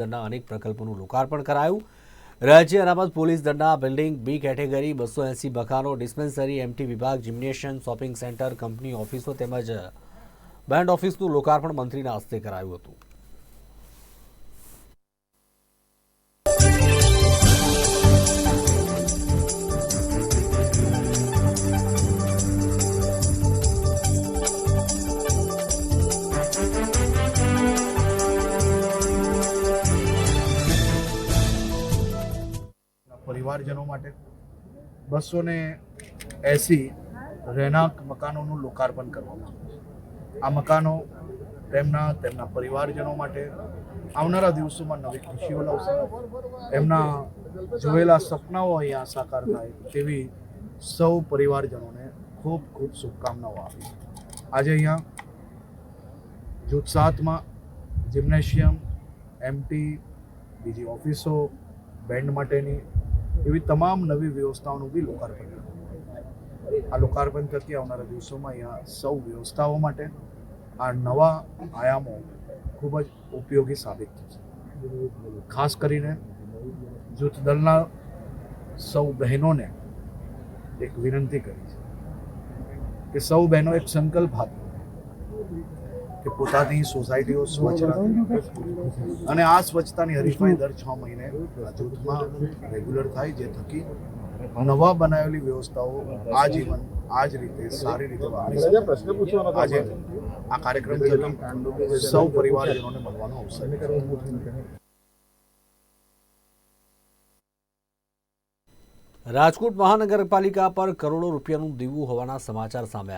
દળના અનેક પ્રકલ્પોનું લોકાર્પણ કરાયું। રાજ્ય અનામત પોલીસ દળના બિલ્ડિંગ બી કેટેગરી 280 મકાનો, ડિસ્પેન્સરી, એમટી વિભાગ, જિમ્નેશિયમ, શોપિંગ સેન્ટર, કંપની ઓફિસો તેમજ બેન્ડ ઓફિસનું લોકાર્પણ મંત્રીના હસ્તે કરાયું હતું। પરિવારજનો માટે 280 રહેણાંક મકાનોનું લોકાર્પણ કરવામાં આવ્યું છે। આ મકાનો તેમના પરિવારજનો માટે આવનારા દિવસોમાં નવી ખુશીઓ લાવશે। એમના જોયેલા સપનાઓ અહીંયા સાકાર થાય તેવી સૌ પરિવારજનોને ખૂબ ખૂબ શુભકામનાઓ આપી। આજે અહીંયા જૂથ 7માં જિમ્નેશિયમ, એમટી, બીજી ઓફિસો, બેન્ડ માટેની એવી તમામ નવી વ્યવસ્થાઓનું બી લોકાર્પણ કર્યું। આ લોકાર્પણ થકી આવનારા દિવસોમાં અહીંયા સૌ વ્યવસ્થાઓ માટે આ નવા આયામો ખૂબ જ ઉપયોગી સાબિત થશે। ખાસ કરીને જૂથ દળના સૌ બહેનોને એક વિનંતી કરી છે કે સૌ બહેનો એક સંકલ્પ આપો કે પોતાની સોસાયટીઓ સ્વચ્છ રાખે અને આ સ્વચ્છતાની હરીફાઈ દર 6 મહિને આ જૂથમાં રેગ્યુલર થાય, જે થકી નવા બનાવેલી વ્યવસ્થાઓ આજીવન આ જ રીતે સારી રીતે વાપરી શકે। આજે આ કાર્યક્રમ થકી સૌ પરિવારજનોને મળવાનો અવસર છે। રાજકોટ મહાનગરપાલિકા પર કરોડો રૂપિયાનું દેવું હોવાના સમાચાર સામે